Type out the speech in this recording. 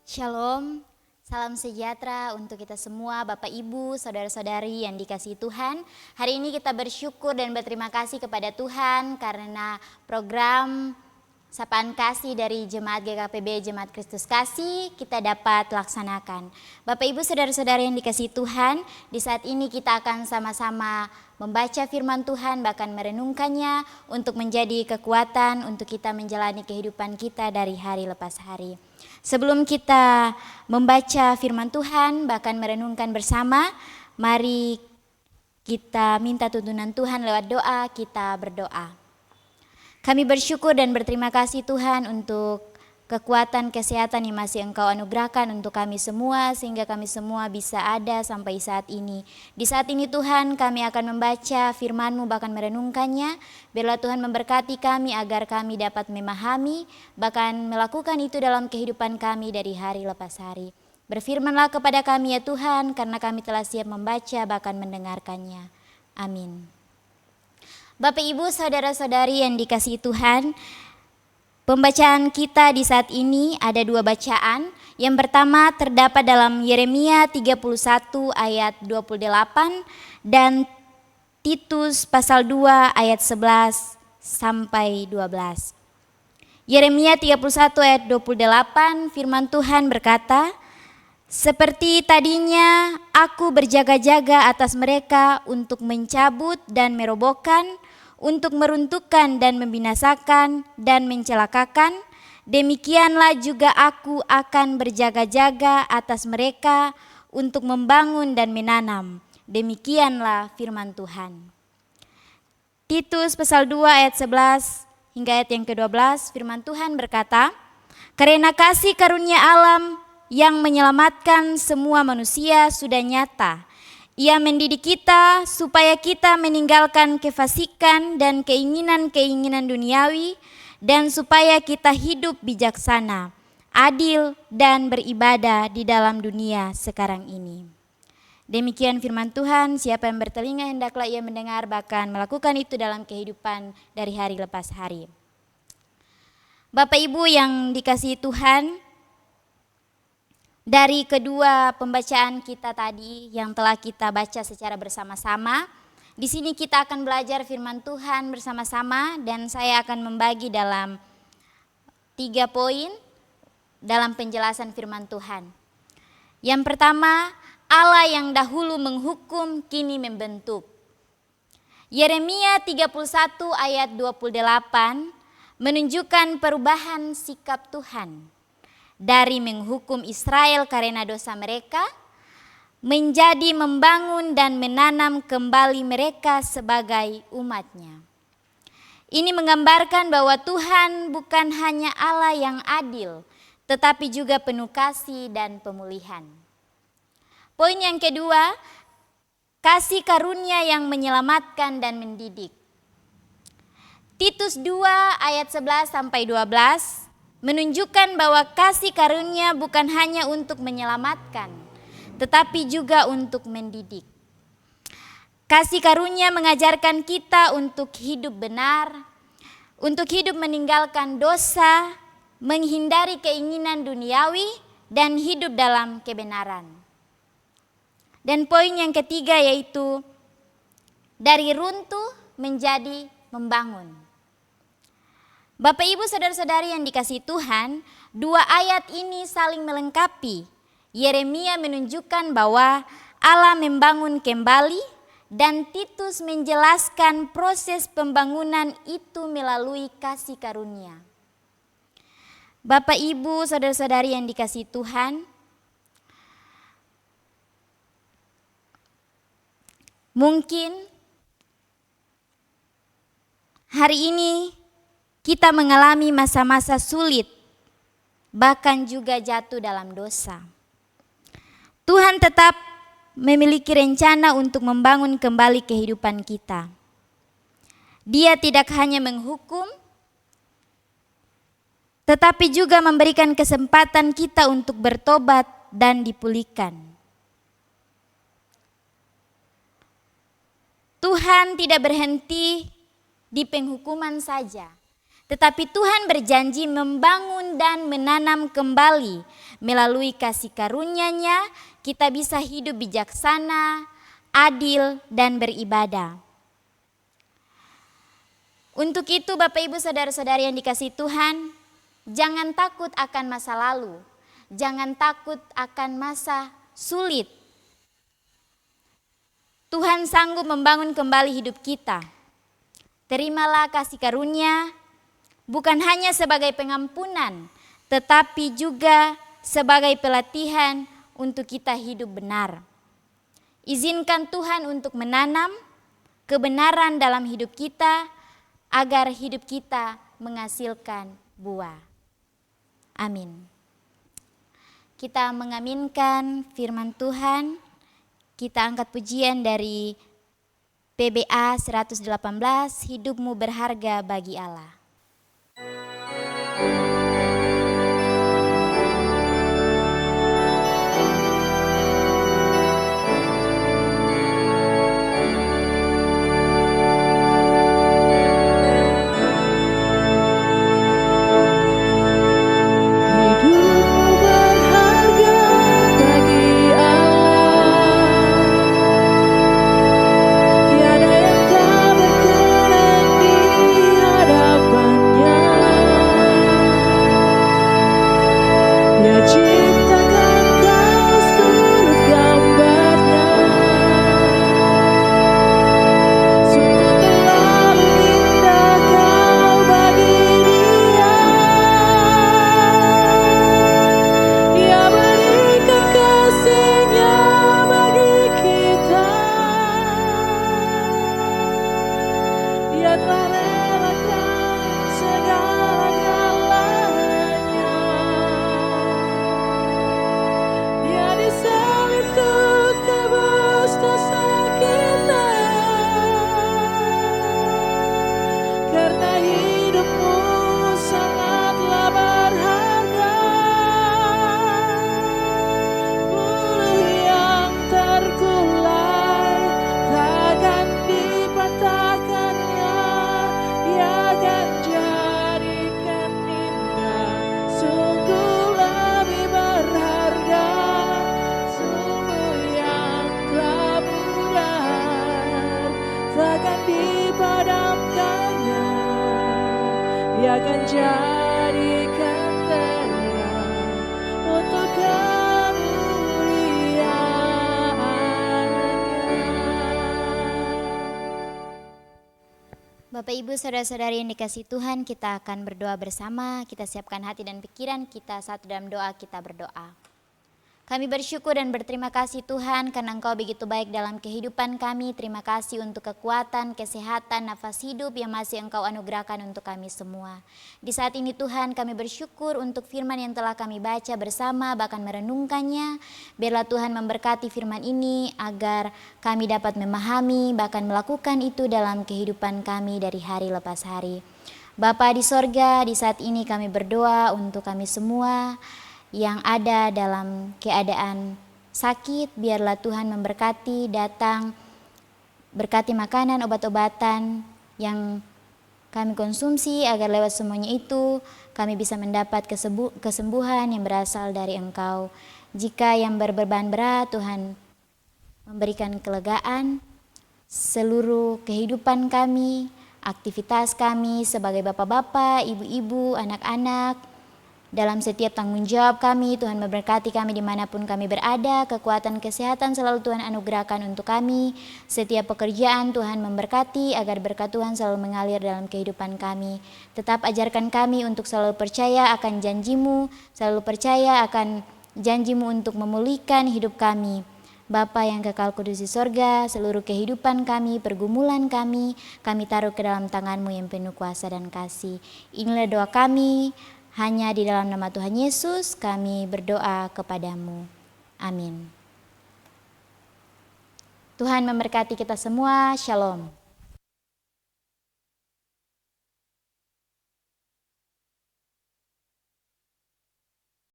Shalom, salam sejahtera untuk kita semua, Bapak Ibu, saudara-saudari yang dikasihi Tuhan. Hari ini kita bersyukur dan berterima kasih kepada Tuhan karena program Sapaan Kasih dari Jemaat GKPB Jemaat Kristus Kasih kita dapat laksanakan. Bapak Ibu, saudara-saudari yang dikasihi Tuhan, di saat ini kita akan sama-sama membaca firman Tuhan, bahkan merenungkannya untuk menjadi kekuatan untuk kita menjalani kehidupan kita dari hari lepas hari. Sebelum kita membaca firman Tuhan, bahkan merenungkan bersama, mari kita minta tuntunan Tuhan lewat doa, kita berdoa. Kami bersyukur dan berterima kasih Tuhan untuk kekuatan kesehatan yang masih Engkau anugerahkan untuk kami semua, sehingga kami semua bisa ada sampai saat ini. Di saat ini Tuhan, kami akan membaca firman-Mu, bahkan merenungkannya. Biarlah Tuhan memberkati kami agar kami dapat memahami, bahkan melakukan itu dalam kehidupan kami dari hari lepas hari. Berfirmanlah kepada kami ya Tuhan, karena kami telah siap membaca bahkan mendengarkannya. Amin. Bapak Ibu, saudara-saudari yang dikasihi Tuhan, pembacaan kita di saat ini ada dua bacaan. Yang pertama terdapat dalam Yeremia 31 ayat 28 dan Titus pasal 2 ayat 11 sampai 12. Yeremia 31 ayat 28, firman Tuhan berkata, "Seperti tadinya aku berjaga-jaga atas mereka untuk mencabut dan merobohkan, untuk meruntuhkan dan membinasakan dan mencelakakan, demikianlah juga aku akan berjaga-jaga atas mereka untuk membangun dan menanam." Demikianlah firman Tuhan. Titus pasal 2 ayat 11 hingga ayat yang ke-12, firman Tuhan berkata, "Karena kasih karunia alam yang menyelamatkan semua manusia sudah nyata. Ia mendidik kita supaya kita meninggalkan kefasikan dan keinginan-keinginan duniawi, dan supaya kita hidup bijaksana, adil, dan beribadah di dalam dunia sekarang ini." Demikian firman Tuhan. Siapa yang bertelinga hendaklah ia mendengar, bahkan melakukan itu dalam kehidupan dari hari lepas hari. Bapak Ibu yang dikasihi Tuhan, dari kedua pembacaan kita tadi yang telah kita baca secara bersama-sama, di sini kita akan belajar firman Tuhan bersama-sama, dan saya akan membagi dalam 3 poin dalam penjelasan firman Tuhan. Yang pertama, Allah yang dahulu menghukum kini membentuk. Yeremia 31 ayat 28 menunjukkan perubahan sikap Tuhan dari menghukum Israel karena dosa mereka, menjadi membangun dan menanam kembali mereka sebagai umat-Nya. Ini menggambarkan bahwa Tuhan bukan hanya Allah yang adil, tetapi juga penuh kasih dan pemulihan. Poin yang kedua, kasih karunia yang menyelamatkan dan mendidik. Titus 2 ayat 11 sampai 12 menunjukkan bahwa kasih karunia bukan hanya untuk menyelamatkan, tetapi juga untuk mendidik. Kasih karunia mengajarkan kita untuk hidup benar, untuk hidup meninggalkan dosa, menghindari keinginan duniawi, dan hidup dalam kebenaran. Dan poin yang ketiga yaitu dari runtuh menjadi membangun. Bapak Ibu saudara-saudari yang dikasihi Tuhan, dua ayat ini saling melengkapi. Yeremia menunjukkan bahwa Allah membangun kembali, dan Titus menjelaskan proses pembangunan itu melalui kasih karunia. Bapak Ibu saudara-saudari yang dikasihi Tuhan, mungkin hari ini kita mengalami masa-masa sulit, bahkan juga jatuh dalam dosa. Tuhan tetap memiliki rencana untuk membangun kembali kehidupan kita. Dia tidak hanya menghukum, tetapi juga memberikan kesempatan kita untuk bertobat dan dipulihkan. Tuhan tidak berhenti di penghukuman saja, Tetapi Tuhan berjanji membangun dan menanam kembali. Melalui kasih karunia-Nya kita bisa hidup bijaksana, adil, dan beribadah. Untuk itu Bapak Ibu Saudara-saudari yang dikasihi Tuhan, jangan takut akan masa lalu. Jangan takut akan masa sulit. Tuhan sanggup membangun kembali hidup kita. Terimalah kasih karunia bukan hanya sebagai pengampunan, tetapi juga sebagai pelatihan untuk kita hidup benar. Izinkan Tuhan untuk menanam kebenaran dalam hidup kita agar hidup kita menghasilkan buah. Amin. Kita mengaminkan firman Tuhan. Kita angkat pujian dari PBA 118, hidupmu berharga bagi Allah. Bapak Ibu Saudara-saudari yang dikasihi Tuhan, kita akan berdoa bersama. Kita siapkan hati dan pikiran kita satu dalam doa, kita berdoa. Kami bersyukur dan berterima kasih Tuhan karena Engkau begitu baik dalam kehidupan kami. Terima kasih untuk kekuatan, kesehatan, nafas hidup yang masih Engkau anugerahkan untuk kami semua. Di saat ini Tuhan kami bersyukur untuk firman yang telah kami baca bersama bahkan merenungkannya. Biarlah Tuhan memberkati firman ini agar kami dapat memahami bahkan melakukan itu dalam kehidupan kami dari hari lepas hari. Bapa di sorga, di saat ini kami berdoa untuk kami semua yang ada dalam keadaan sakit, biarlah Tuhan memberkati, datang berkati makanan, obat-obatan yang kami konsumsi agar lewat semuanya itu kami bisa mendapat kesembuhan yang berasal dari Engkau. Jika yang berbeban berat, Tuhan memberikan kelegaan seluruh kehidupan kami, aktivitas kami sebagai bapak-bapak, ibu-ibu, anak-anak. Dalam setiap tanggung jawab kami, Tuhan memberkati kami dimanapun kami berada. Kekuatan kesehatan selalu Tuhan anugerahkan untuk kami. Setiap pekerjaan Tuhan memberkati agar berkat Tuhan selalu mengalir dalam kehidupan kami. Tetap ajarkan kami untuk selalu percaya akan janji-Mu, selalu percaya akan janji-Mu untuk memulihkan hidup kami. Bapa yang kekal kudus di sorga, seluruh kehidupan kami, pergumulan kami taruh ke dalam tangan-Mu yang penuh kuasa dan kasih. Inilah doa kami. Hanya di dalam nama Tuhan Yesus kami berdoa kepadamu. Amin. Tuhan memberkati kita semua. Shalom.